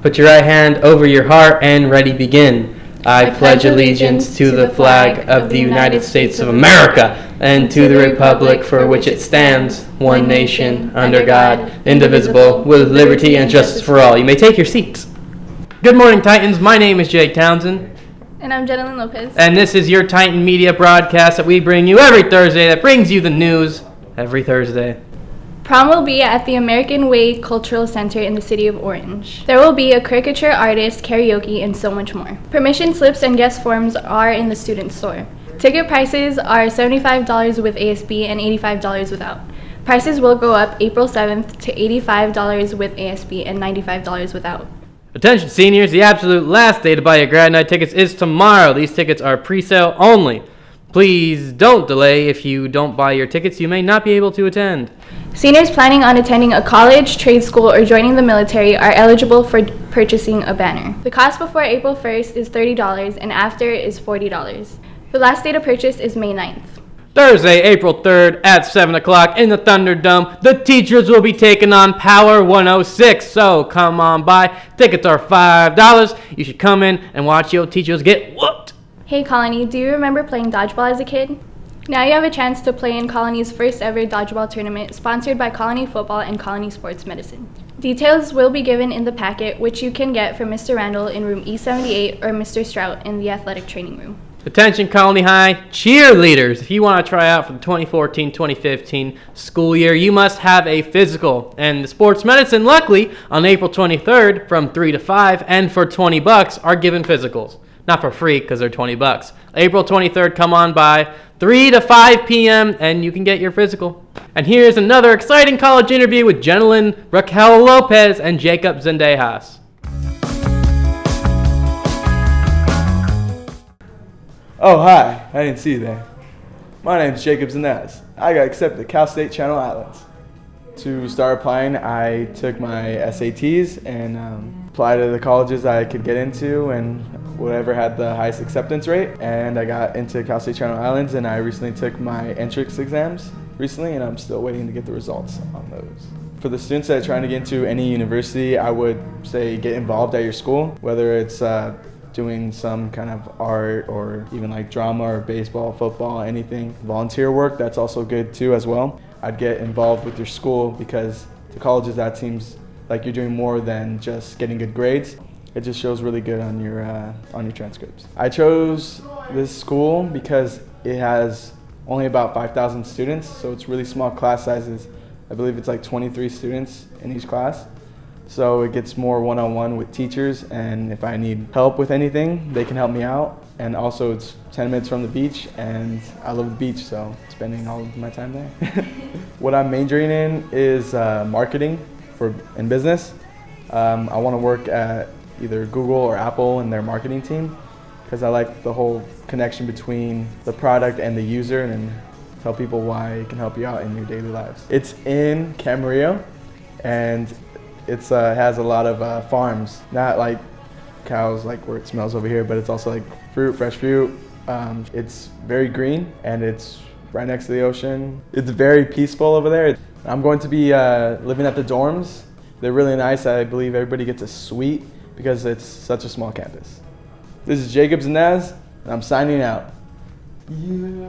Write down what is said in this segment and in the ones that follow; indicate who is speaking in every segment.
Speaker 1: Put your right hand over your heart and ready, begin. I pledge allegiance to the flag of the United States of America and to the republic for which it stands, one nation, under God, indivisible, with liberty and justice for all. You may take your seats. Good morning, Titans. My name is Jake Townsend.
Speaker 2: And I'm Jenilyn Lopez.
Speaker 1: And this is your Titan Media broadcast that we bring you every Thursday that brings you the news every Thursday.
Speaker 2: Prom will be at the American Way Cultural Center in the city of Orange. There will be a caricature artist, karaoke, and so much more. Permission slips and guest forms are in the student store. Ticket prices are $75 with ASB and $85 without. Prices will go up April 7th to $85 with ASB and $95 without.
Speaker 1: Attention seniors, the absolute last day to buy your grad night tickets is tomorrow. These tickets are pre-sale only. Please don't delay. If you don't buy your tickets, you may not be able to attend.
Speaker 2: Seniors planning on attending a college, trade school, or joining the military are eligible for purchasing a banner. The cost before April 1st is $30 and after is $40. The last day to purchase is May 9th.
Speaker 1: Thursday, April 3rd at 7 o'clock in the Thunderdome, the teachers will be taking on Power 106. So come on by. Tickets are $5. You should come in and watch your teachers get whooped.
Speaker 2: Hey Colony, do you remember playing dodgeball as a kid? Now you have a chance to play in Colony's first ever dodgeball tournament sponsored by Colony Football and Colony Sports Medicine. Details will be given in the packet, which you can get from Mr. Randall in room E78 or Mr. Strout in the athletic training room.
Speaker 1: Attention Colony High cheerleaders, if you want to try out for the 2014-2015 school year, you must have a physical. And the sports medicine, luckily, on April 23rd from 3 to 5 and for $20 are given physicals. Not for free because they're $20. April 23rd, come on by 3 to 5 p.m. and you can get your physical. And here's another exciting college interview with Jenilyn Raquel Lopez and Jacob Zendejas.
Speaker 3: Oh, hi. I didn't see you there. My name's Jacob Zendejas. I got accepted to Cal State Channel Islands. To start applying, I took my SATs and applied to the colleges I could get into and whatever had the highest acceptance rate. And I got into Cal State Channel Islands, and I recently took my entrance exams and I'm still waiting to get the results on those. For the students that are trying to get into any university, I would say get involved at your school, whether it's doing some kind of art or even like drama or baseball, football, anything. Volunteer work, that's also good too as well. I'd get involved with your school because to colleges that seems like you're doing more than just getting good grades. It just shows really good on your transcripts. I chose this school because it has only about 5,000 students, so it's really small class sizes. I believe it's like 23 students in each class. So it gets more one-on-one with teachers, and if I need help with anything, they can help me out. And also it's 10 minutes from the beach, and I love the beach, so spending all of my time there. What I'm majoring in is marketing in business. I want to work at either Google or Apple in their marketing team because I like the whole connection between the product and the user and tell people why it can help you out in your daily lives. It's in Camarillo, and it has a lot of farms, not like cows like where it smells over here, but it's also like fresh fruit. It's very green and it's right next to the ocean. It's very peaceful over there. I'm going to be living at the dorms. They're really nice. I believe everybody gets a suite because it's such a small campus. This is Jacob Zendejas, and I'm signing out. Yeah.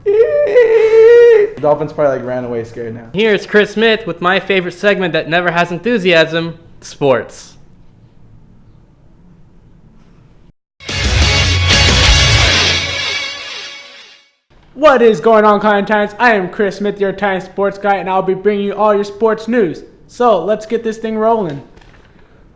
Speaker 3: The Dolphins probably ran away scared now.
Speaker 1: Here's Chris Smith with my favorite segment that never has enthusiasm, sports.
Speaker 4: What is going on, Colony Titans? I am Chris Smith, your Titan sports guy, and I'll be bringing you all your sports news. So let's get this thing rolling.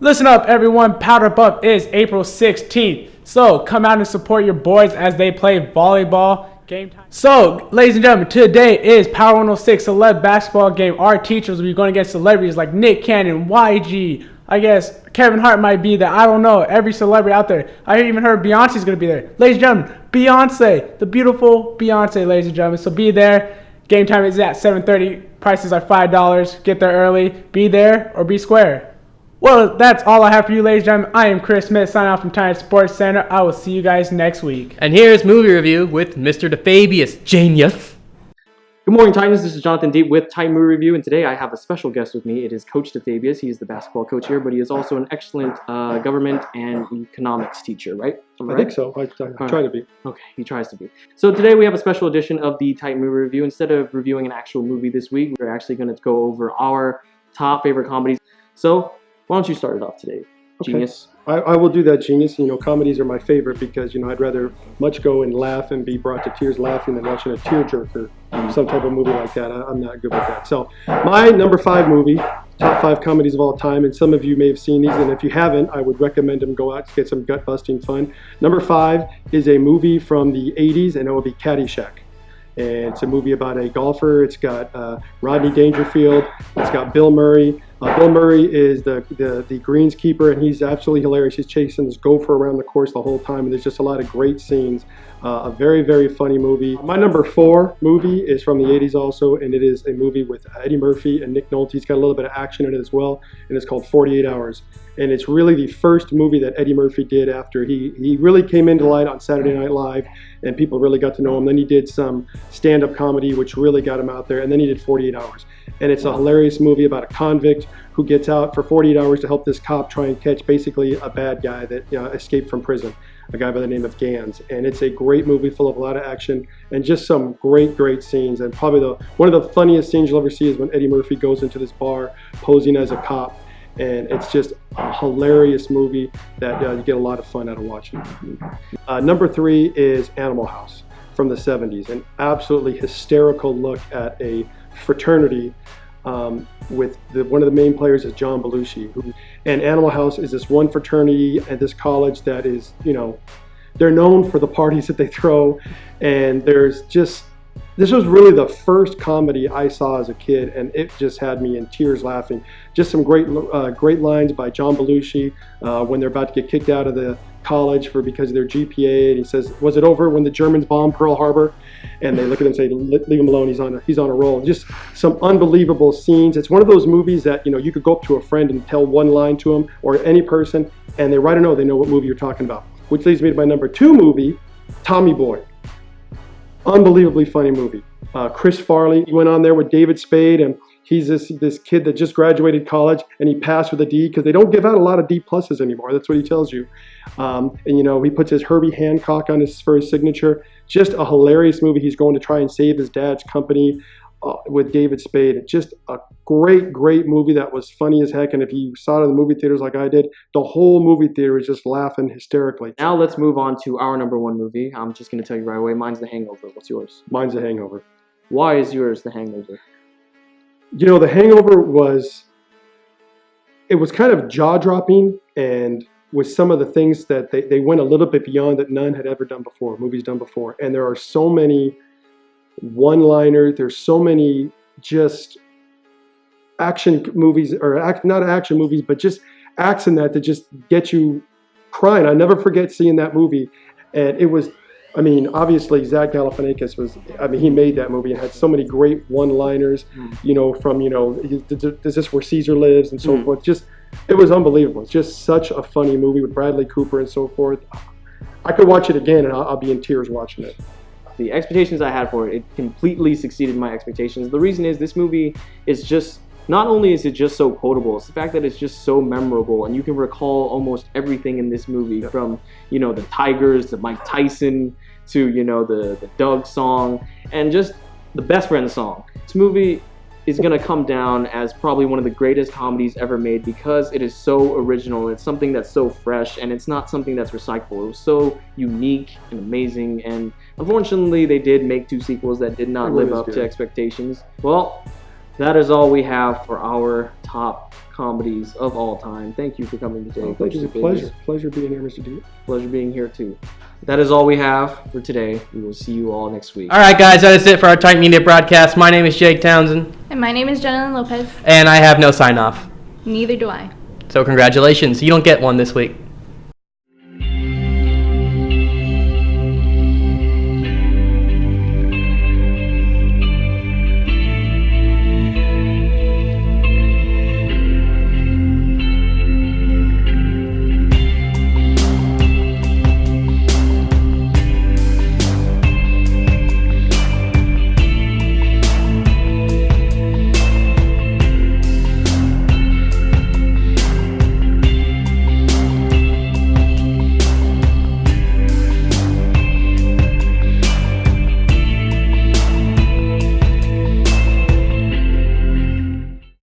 Speaker 4: Listen up, everyone. Powder Puff is April 16th. So come out and support your boys as they play volleyball. Game time. So, ladies and gentlemen, today is Power 106 Celeb Basketball Game. Our teachers will be going against celebrities like Nick Cannon, YG. I guess Kevin Hart might be there. I don't know. Every celebrity out there. I even heard Beyonce's going to be there. Ladies and gentlemen, Beyonce. The beautiful Beyonce, ladies and gentlemen. So be there. Game time is at 7:30. Prices are $5. Get there early. Be there or be square. Well, that's all I have for you, ladies and gentlemen. I am Chris Smith, signing off from Titan Sports Center. I will see you guys next week.
Speaker 1: And here's movie review with Mr. DeFabius Genius.
Speaker 5: Good morning, Titans. This is Jonathan Deep with Titan Movie Review, and today I have a special guest with me. It is Coach DeFabius. He is the basketball coach here, but he is also an excellent government and economics teacher, right?
Speaker 6: I think so. I try to be.
Speaker 5: Okay, he tries to be. So today we have a special edition of the Titan Movie Review. Instead of reviewing an actual movie this week, we're actually going to go over our top favorite comedies. So why don't you start it off today, Genius?
Speaker 6: I will do that, Genius. You know, comedies are my favorite because, you know, I'd rather much go and laugh and be brought to tears laughing than watching a tearjerker, some type of movie like that. I'm not good with that. So my number 5 movie, top 5 comedies of all time, and some of you may have seen these, and if you haven't, I would recommend them. Go out to get some gut-busting fun. Number 5 is a movie from the 80s, and it will be Caddyshack. And it's a movie about a golfer. It's got Rodney Dangerfield. It's got Bill Murray. Bill Murray is the greenskeeper, and he's absolutely hilarious. He's chasing this gopher around the course the whole time, and there's just a lot of great scenes. A very, very funny movie. My number 4 movie is from the 80s also, and it is a movie with Eddie Murphy and Nick Nolte. It's got a little bit of action in it as well, and it's called 48 Hours. And it's really the first movie that Eddie Murphy did after he really came into light on Saturday Night Live, and people really got to know him. Then he did some stand-up comedy, which really got him out there, and then he did 48 Hours. And it's a hilarious movie about a convict who gets out for 48 hours to help this cop try and catch basically a bad guy that escaped from prison, a guy by the name of Gans. And it's a great movie full of a lot of action and just some great, great scenes. And probably one of the funniest scenes you'll ever see is when Eddie Murphy goes into this bar posing as a cop. And it's just a hilarious movie that you get a lot of fun out of watching. Number 3 is Animal House from the 70s, an absolutely hysterical look at a fraternity with one of the main players is John Belushi. And Animal House is this one fraternity at this college that is, you know, they're known for the parties that they throw. And this was really the first comedy I saw as a kid, and it just had me in tears laughing. Just some great lines by John Belushi when they're about to get kicked out of the college because of their GPA, and he says, "Was it over when the Germans bombed Pearl Harbor?" And they look at him and say, "Leave him alone. He's on a roll." Just some unbelievable scenes. It's one of those movies that, you know, you could go up to a friend and tell one line to him or any person, and they right away they know what movie you're talking about. Which leads me to my number 2 movie, Tommy Boy. Unbelievably funny movie. Chris Farley, he went on there with David Spade, and he's this kid that just graduated college, and he passed with a D because they don't give out a lot of D pluses anymore. That's what he tells you. And you know, he puts his Herbie Hancock on for his signature. Just a hilarious movie. He's going to try and save his dad's company with David Spade. It's just a great, great movie that was funny as heck. And if you saw it in the movie theaters like I did, the whole movie theater was just laughing hysterically.
Speaker 5: Now let's move on to our number 1 movie. I'm just going to tell you right away. Mine's The Hangover. What's yours?
Speaker 6: Mine's The Hangover.
Speaker 5: Why is yours The Hangover?
Speaker 6: You know, The Hangover was kind of jaw-dropping, and with some of the things that they went a little bit beyond that none had ever done before, movies done before. And there are so many one-liners, there's so many just action movies, or not action movies, but just acts in that just get you crying. I never forget seeing that movie. And it was, I mean, obviously Zach Galifianakis he made that movie and had so many great one-liners, you know, from, you know, is this where Caesar lives and so forth. Just, it was unbelievable. It's just such a funny movie with Bradley Cooper and so forth. I could watch it again and I'll be in tears watching it.
Speaker 5: The expectations I had for it completely succeeded my expectations. The reason is this movie is just, not only is it just so quotable, it's the fact that it's just so memorable, and you can recall almost everything in this movie, from, you know, the Tigers to Mike Tyson to, you know, the Doug song, and just the Best Friend song. This movie is going to come down as probably one of the greatest comedies ever made because it is so original. It's something that's so fresh, and it's not something that's recyclable. It was so unique and amazing, and unfortunately they did make 2 sequels that did not live up to expectations. Well, that is all we have for our top comedies of all time. Thank you for coming today.
Speaker 6: Thank you. Pleasure being here, Mr. D.
Speaker 5: Pleasure being here too. That is all we have for today. We will see you all next week.
Speaker 1: All right, guys, that is it for our Titan Media broadcast. My name is Jake Townsend.
Speaker 2: And my name is Jenna Lopez.
Speaker 1: And I have no sign-off.
Speaker 2: Neither do I.
Speaker 1: So congratulations. You don't get one this week.